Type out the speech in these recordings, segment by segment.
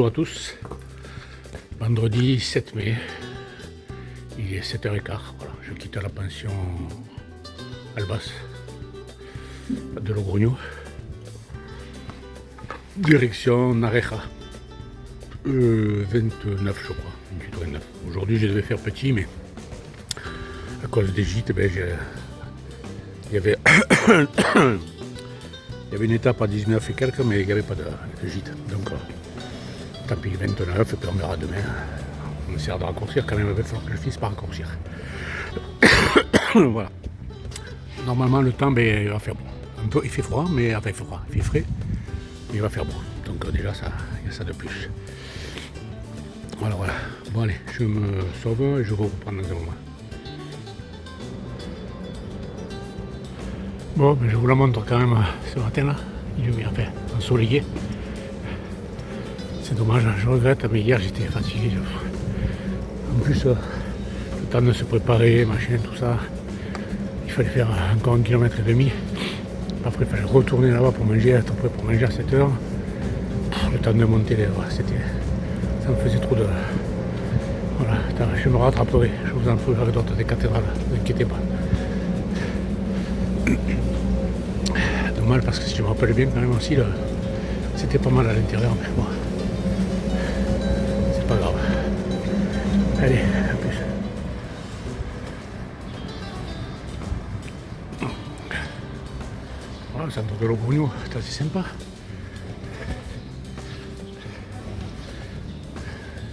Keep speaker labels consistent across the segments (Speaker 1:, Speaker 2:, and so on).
Speaker 1: Bonjour à tous, vendredi 7 mai, il est 7h15, voilà, je quitte la pension Albas de Logrogno, direction Nareja, 29 je crois, 29. Aujourd'hui je devais faire petit, mais à cause des gîtes, il y avait une étape à 19 et quelques, mais il n'y avait pas de gîte. Donc, tapis 29, et puis on verra demain. On essaiera de raccourcir quand même, il va falloir que je finisse par raccourcir. Voilà. Normalement, le temps, il va faire beau. Un peu, il fait froid, mais enfin, il fait froid, il fait frais, mais il va faire beau. Donc, déjà, il y a ça de plus. Voilà. Bon, allez, je me sauve et je vous reprends dans un moment. Bon, je vous la montre quand même ce matin-là. Il est enfin ensoleillé. C'est dommage, je regrette, mais hier j'étais fatigué. En plus, le temps de se préparer, machin, tout ça. Il fallait faire encore 1,5 km. Après, il fallait retourner là-bas pour manger, être prêt pour manger à 7h. Le temps de monter, ça me faisait trop de... Voilà, je me rattraperai. Je vous en ferai d'autres des cathédrales, ne vous inquiétez pas. Dommage parce que si je me rappelle bien quand même aussi, c'était pas mal à l'intérieur, mais bon, c'est pas grave. Allez, à plus. Voilà, le centre de Logrogno, c'est assez sympa.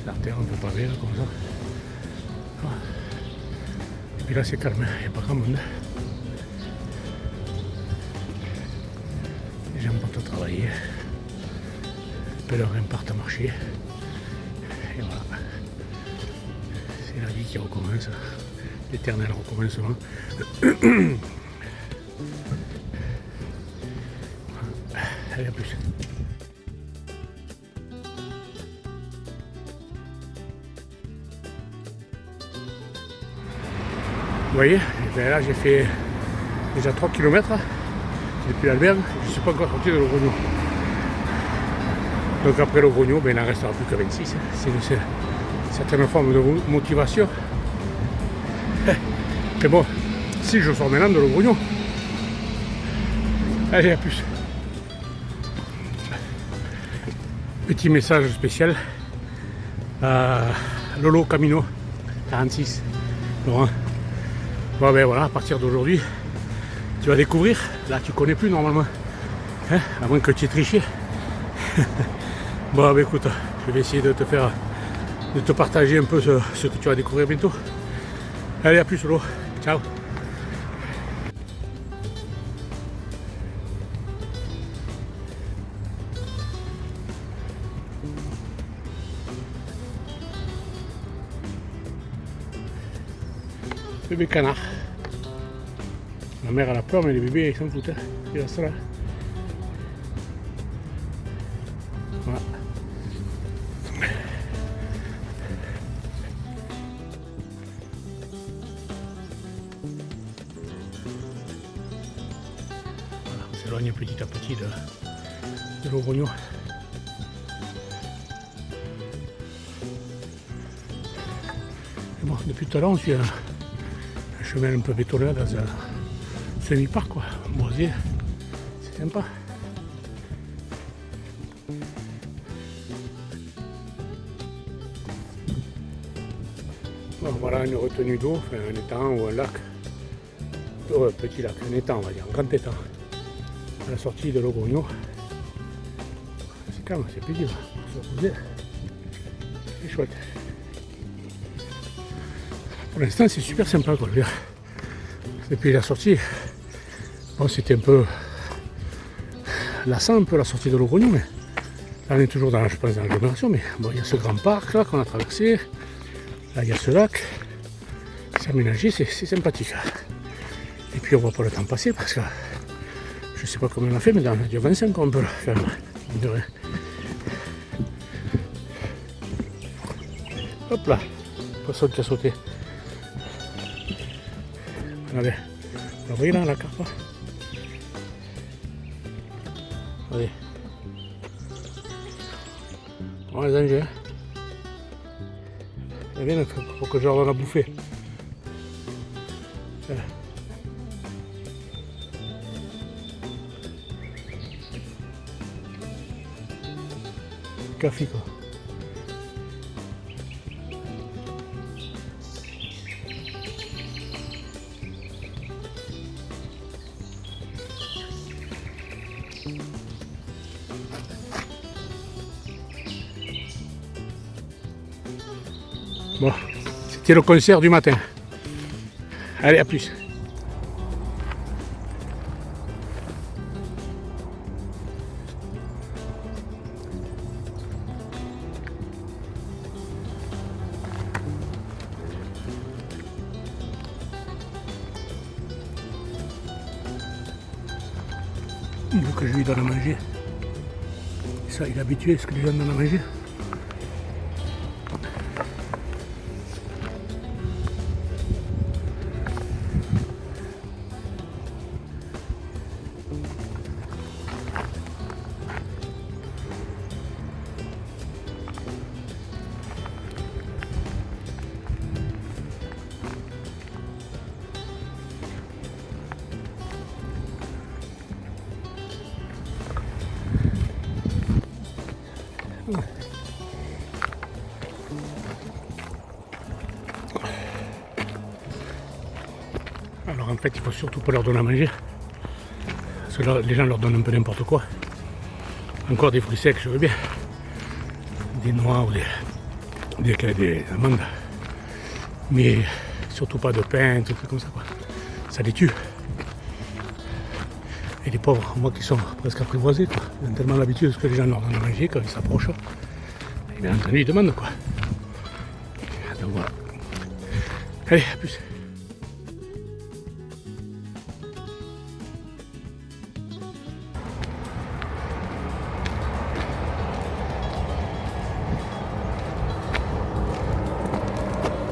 Speaker 1: L'artère un peu pavée là, comme ça. Voilà. Et puis là c'est calme, il n'y a pas grand monde. Les gens partent travailler, les pèlerins partent marcher, et voilà, c'est la vie qui recommence, l'éternel recommencement. Allez, à plus. Vous voyez, là j'ai fait déjà 3 km. Depuis l'albergue, je ne suis pas encore sorti de Logrogno. Donc après Logrogno, il n'en restera plus que 26. C'est une certaine forme de motivation. Mais bon, si je sors maintenant de Logrogno. Allez, à plus. Petit message spécial à Lolo Camino 46. Laurent. Bon voilà, à partir d'aujourd'hui, tu vas découvrir, là tu connais plus normalement, hein, à moins que tu aies triché. Bon écoute, je vais essayer de te partager un peu ce que tu vas découvrir bientôt. Allez, à plus Solo, ciao. Bébé canard. La mère elle a peur, mais les bébés ils s'en foutent. Ils restent là. Voilà. On s'éloigne petit à petit de Logrogno. Bon, depuis tout à l'heure on suit un chemin un peu bétonné dans un semi-parc quoi, boisé, c'est sympa. Bon, voilà une retenue d'eau, enfin, un étang ou un lac, un petit lac, un étang on va dire, un grand étang, à la sortie de Logrogno. C'est calme, c'est paisible, pour se reposer, c'est chouette. Pour l'instant c'est super sympa quoi, je veux dire. Depuis la sortie, bon, c'était un peu lassant un peu la sortie de Logrogno, mais là on est toujours dans, je pense, dans l'agglomération, mais bon, il y a ce grand parc là qu'on a traversé, là il y a ce lac, c'est aménagé, c'est sympathique. Et puis on voit pas le temps passer parce que je sais pas combien on a fait, mais on a dû 25 ans un peu là, quand même. Hop là, poisson qui a sauté. Regardez, vous la voyez là la carte là? Regardez. Bon, les anges, hein. Ils viennent pour que je leur donne à bouffer. Voilà. Café quoi. Bon, c'était le concert du matin. Allez, à plus. Il veut que je lui donne à manger. Ça, il est habitué à ce que les gens donnent à manger. Alors en fait, il faut surtout pas leur donner à manger. Parce que là, les gens leur donnent un peu n'importe quoi. Encore des fruits secs, je veux bien. Des noix ou des amandes. Mais surtout pas de pain, tout comme ça quoi. Ça les tue. Et les pauvres, moi qui sont presque apprivoisés, quoi. Ils ont tellement l'habitude de ce que les gens leur donnent à manger quand ils s'approchent. Et bien entendu, ils demandent quoi. Donc voilà. Allez, à plus.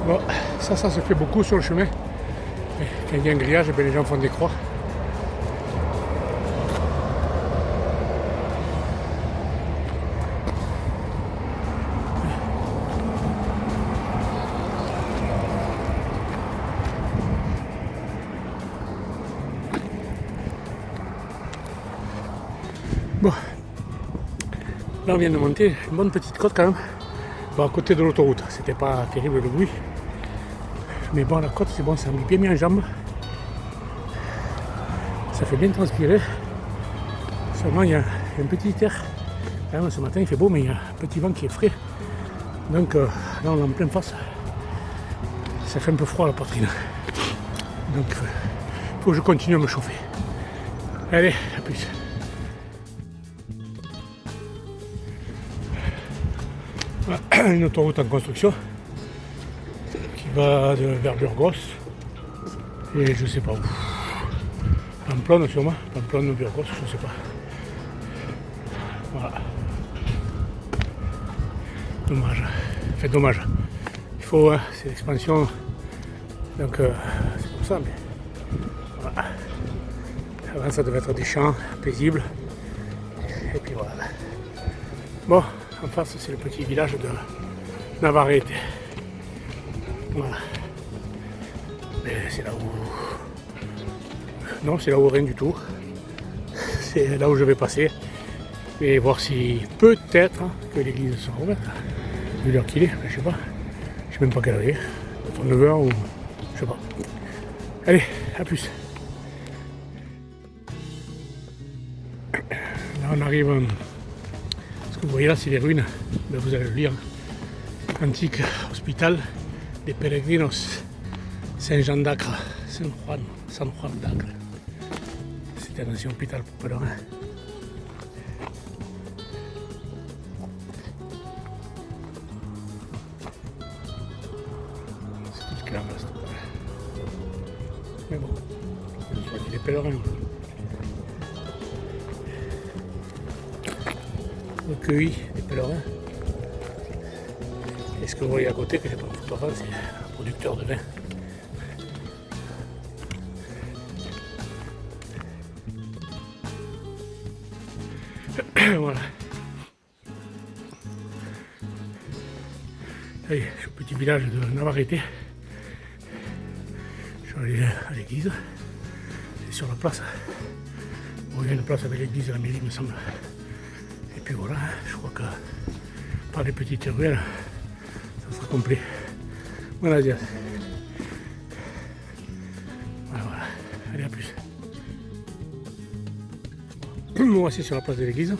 Speaker 1: Bon, ça se fait beaucoup sur le chemin. Et quand il y a un grillage, les gens font des croix. Bon, là on vient de monter une bonne petite côte quand même. Bon, à côté de l'autoroute, c'était pas terrible le bruit. Mais bon, la côte c'est bon, ça me met bien mis en jambes. Ça fait bien transpirer. Seulement il y a un petit air. Quand même, ce matin il fait beau, mais il y a un petit vent qui est frais. Donc là on est en pleine face. Ça fait un peu froid à la poitrine. Donc il faut que je continue à me chauffer. Allez, à plus. Voilà, une autoroute en construction qui va vers Burgos et je sais pas où. Pamplonne sûrement, Pamplonne ou Burgos, je sais pas. Voilà. Dommage. Enfin dommage. Il faut, hein, c'est l'expansion. Donc c'est pour ça, mais voilà. Avant ça devait être des champs paisibles. Et puis voilà. Bon, en face c'est le petit village de Navarrete. Voilà. Mais c'est là où... Non, c'est là où rien du tout. C'est là où je vais passer. Et voir si peut-être que l'église sera ouverte. Vu l'heure qu'il est, je sais pas. Je sais même pas quelle heure il est. Peut-être 9h ou... je sais pas. Allez, à plus. Là on arrive... Ce que vous voyez là, c'est les ruines. Ben, vous allez le lire. Antique hospital des Peregrinos Saint-Jean d'Acre. San Juan d'Acre. C'était un ancien hôpital pour pèlerins. C'est tout ce qu'il y a en reste. Mais bon, je soigne les pèlerins. Recueilli des pèlerins. Et ce que vous voyez à côté, que j'ai pas en photo avant, c'est un producteur de vin. Voilà. Allez, je suis au petit village de Navarrete. Je suis allé à l'église. Et sur la place. Bon, il y a une place avec l'église et la mairie, il me semble. Et puis voilà, je crois que par les petites ruelles, ça sera complet. Voilà, Diaz. Voilà. Allez, à plus. Nous voici sur la place de l'église.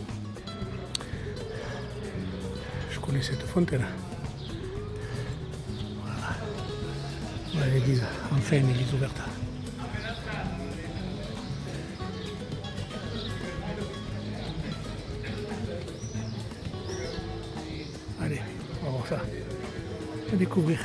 Speaker 1: Je connais cette fontaine. Voilà. Voilà l'église. Enfin une église ouverte. Allez, on va voir ça. À découvrir.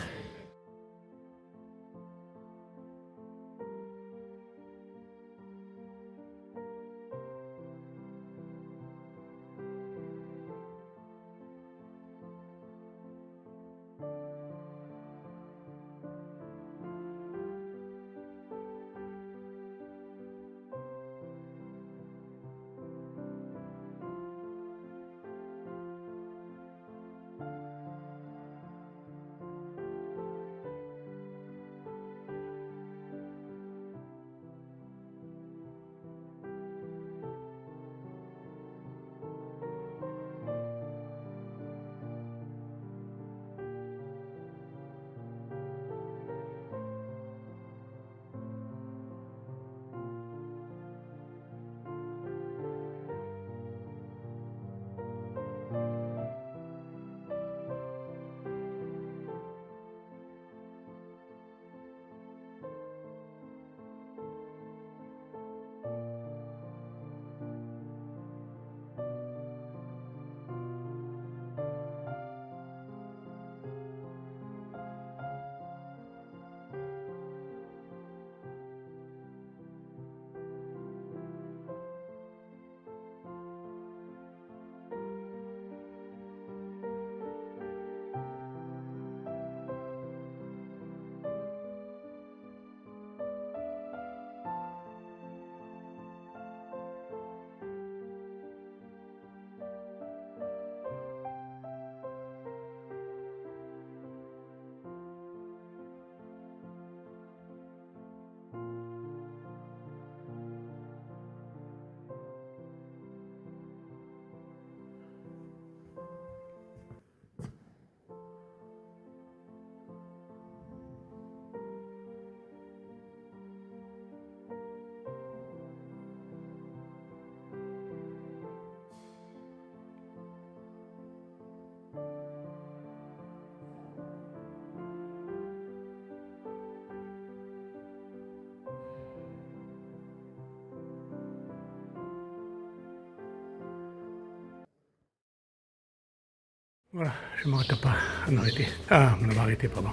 Speaker 1: Voilà, je ne m'arrête pas à m'arrêter. Ah, on va arrêter, pardon.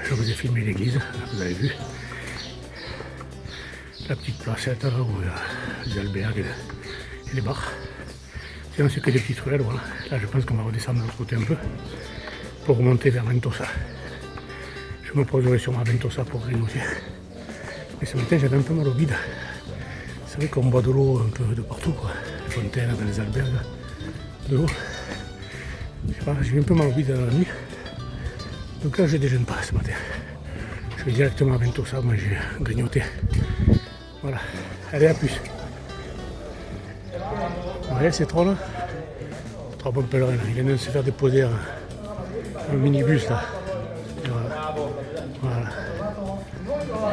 Speaker 1: Je vous ai filmé l'église, vous avez vu. La petite placette là où il y a les albergues et les bars. Sinon c'est que des petites ruelles, voilà. Là je pense qu'on va redescendre de l'autre côté un peu pour remonter vers Ventosa. Je me poserai sûrement à Ventosa pour grignoter. Mais ce matin j'avais un peu mal au bide. C'est vrai qu'on boit de l'eau un peu de partout, quoi. Les fontaines, dans les albergues, de l'eau. Je sais pas, j'ai eu un peu mal au bide dans la nuit. Donc là je déjeune pas ce matin. Je vais directement à Ventosa manger, grignoter. Voilà, allez à plus. Vous voyez ces trois là, trois bons pèlerins là. Ils viennent de se faire déposer un minibus là. Et voilà. Voilà.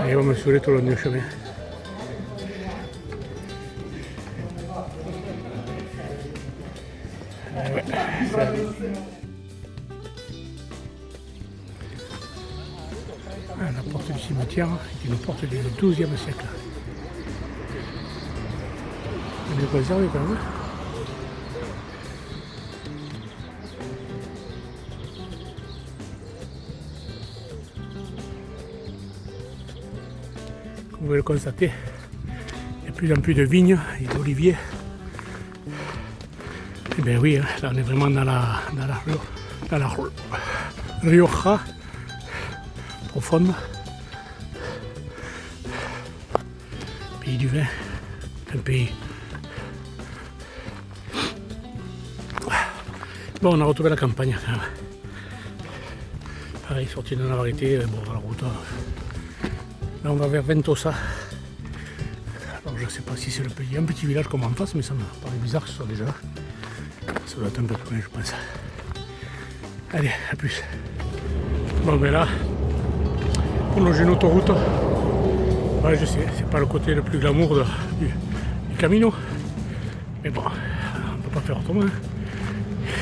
Speaker 1: Et ils vont me saouler tout le long du chemin. Ouais, la porte du cimetière est une porte du XIIe siècle. Elle est préservée quand même. Comme vous pouvez le constater, il y a de plus en plus de vignes et d'oliviers. Et bien oui, là on est vraiment dans la Rioja profonde. Pays du vin, un pays. Bon, on a retrouvé la campagne quand même. Allez, sorti de Navarrete, bon, la route. Là, on va vers Ventosa. Alors, je sais pas si c'est le pays, un petit village comme en face, mais ça me paraît bizarre que ce soit déjà là. Ça doit être un peu plus loin, je pense. Allez, à plus. Bon, ben là, on loge une autoroute. Ouais, je sais, c'est pas le côté le plus glamour du Camino. Mais bon, on peut pas faire autrement.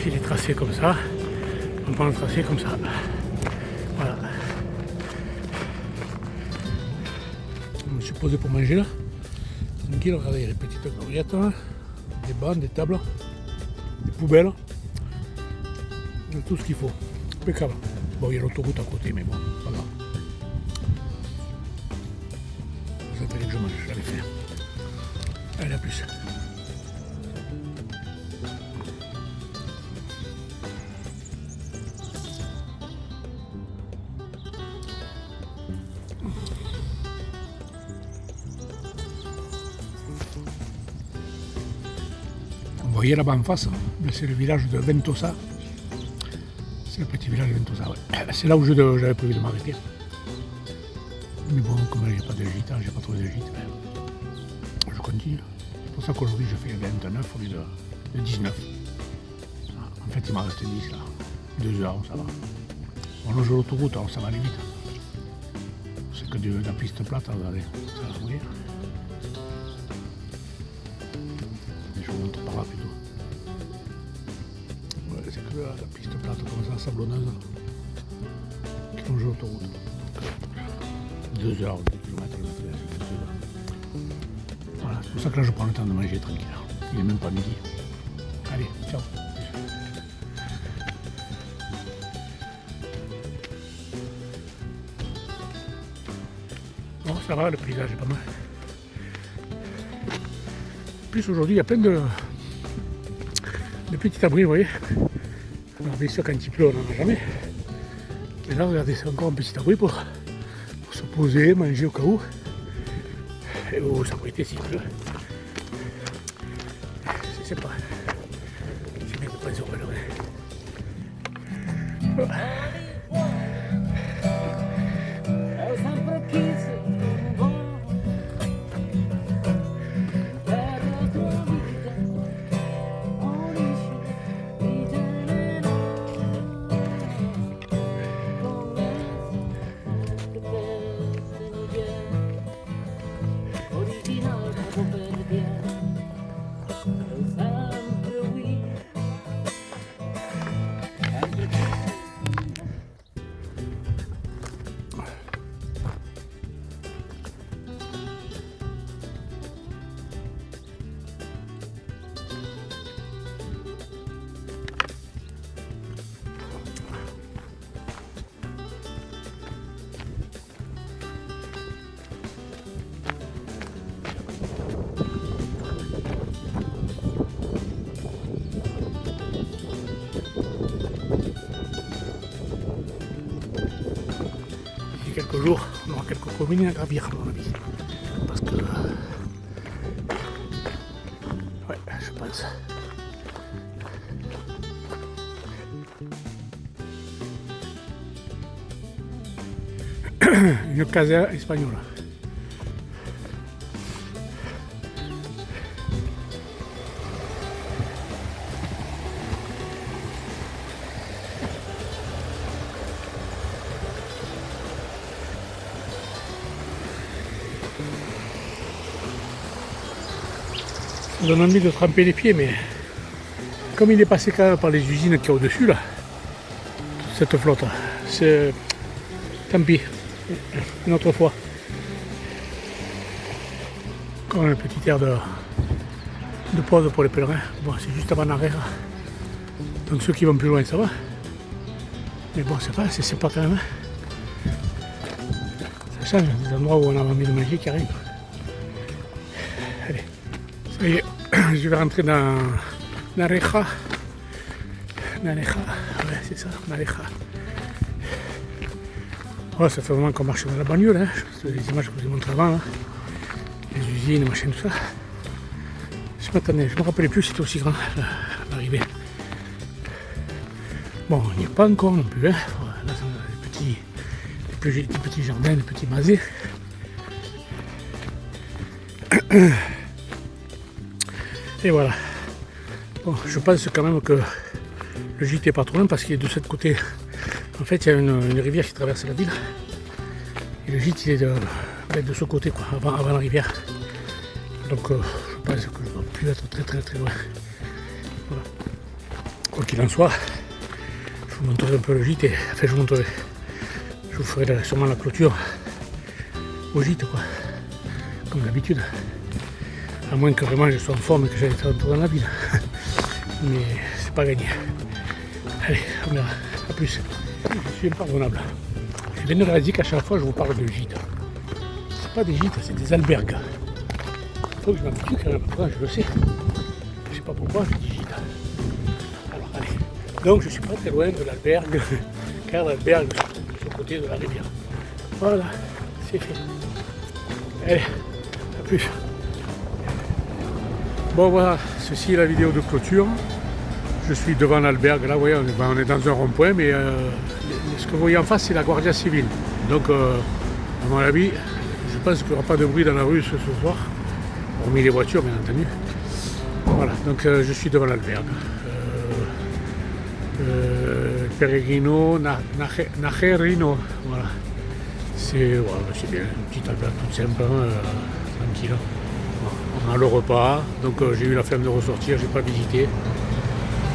Speaker 1: Il est tracé comme ça. On prend le tracé comme ça. Voilà. Je me suis posé pour manger là. Tranquille, regardez, il y a des petites gloriettes, des bancs, des tables, des poubelles. Tout ce qu'il faut. Impeccable. Bon, il y a l'autoroute à côté, mais bon, ça va. Ça fallait que je mange, je l'avais fait. Allez, à plus. Vous voyez là-bas en face, c'est le village de Ventosa. C'est le petit village de Ventosa, ouais. C'est là où j'avais prévu de m'arrêter. Mais bon, comme il n'y a pas de gîte, j'ai pas trouvé de gîte, je continue. C'est pour ça qu'aujourd'hui je fais 29 au lieu de 19. En fait, il m'en reste 10 là. 2 heures, ça va. On loge l'autoroute, alors ça va aller vite. C'est que de la piste plate, regardez, ça va rouler. Je vous montre par là plutôt. Ouais, c'est que la piste plate comme ça, sablonneuse, qui longe l'autoroute. 2 heures, 2 km, voilà, c'est pour ça que là je prends le temps de manger tranquille. Il est même pas midi. Allez, ciao. Bon, ça va, le paysage est pas mal. En plus aujourd'hui il y a plein de petits abris, vous voyez. Alors bien sûr quand il pleut on n'en a jamais. Mais là regardez, c'est encore un petit abri pour se poser, manger au cas où. Et oh, ça pourrait être s'il pleut. C'est sympa. C'est bien de penser au pèlerin. Quelques jours, on aura quelques communes à gravir à mon avis. Parce que... ouais, je pense. Une casa espagnole. Ça donne envie de tremper les pieds, mais comme il est passé quand même par les usines qui est au-dessus là, cette flotte, c'est tant pis, une autre fois. Encore un petit air de pause pour les pèlerins. Bon, c'est juste avant l'arrêt. Donc ceux qui vont plus loin, ça va. Mais bon, c'est pas quand même. Ça change, des endroits où on a envie de manger qui arrivent. Allez, ça y est, je vais rentrer dans Nareja. Nareja, ouais, c'est ça, Nareja. Ouais, ça fait vraiment qu'on marche dans la banlieue, là. Les images que je vous ai montrées avant, là. Les usines, machin, tout ça. Je me rappelais plus si c'était aussi grand, l'arrivée. Bon, il n'y a pas encore non plus, hein. Là, c'est des petits jardins, des petits masés. Et voilà. Bon, je pense quand même que le gîte est pas trop loin parce qu'il est de ce côté. En fait, il y a une rivière qui traverse la ville. Et le gîte, il est de ce côté, quoi, avant la rivière. Donc, je pense que je ne dois plus être très loin. Voilà. Quoi qu'il en soit, je vous montrerai un peu le gîte. Je vous ferai sûrement la clôture au gîte, quoi. Comme d'habitude. À moins que vraiment je sois en forme et que j'aille faire un tour dans la ville. Mais c'est pas gagné. Allez, on verra. A plus. Je suis impardonnable. Je viens de réaliser qu'à chaque fois je vous parle de gîtes. C'est pas des gîtes, c'est des albergues. Il faut que je m'habitue quand même. Après, je le sais. Je sais pas pourquoi je dis gîte. Alors allez. Donc je suis pas très loin de l'albergue. Car l'albergue se trouve de ce côté de la rivière. Voilà, c'est fait. Allez, à plus. Bon voilà, ceci est la vidéo de clôture. Je suis devant l'albergue, là vous voyez, on est dans un rond-point, mais ce que vous voyez en face c'est la Guardia Civile. Donc à mon avis, je pense qu'il n'y aura pas de bruit dans la rue ce soir, hormis les voitures bien entendu. Voilà, donc je suis devant l'albergue. Peregrino Najerino, voilà. C'est bien, une petite albergue toute simple, tranquille. On a le repas, donc j'ai eu la flemme de ressortir, j'ai pas visité.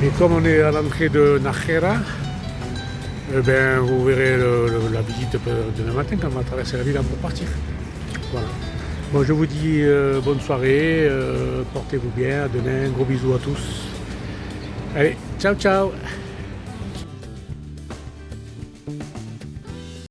Speaker 1: Et comme on est à l'entrée de Najera, ben, vous verrez la visite demain matin quand on va traverser la ville pour partir. Voilà. Bon, je vous dis bonne soirée, portez-vous bien, à demain, gros bisous à tous. Allez, ciao ciao.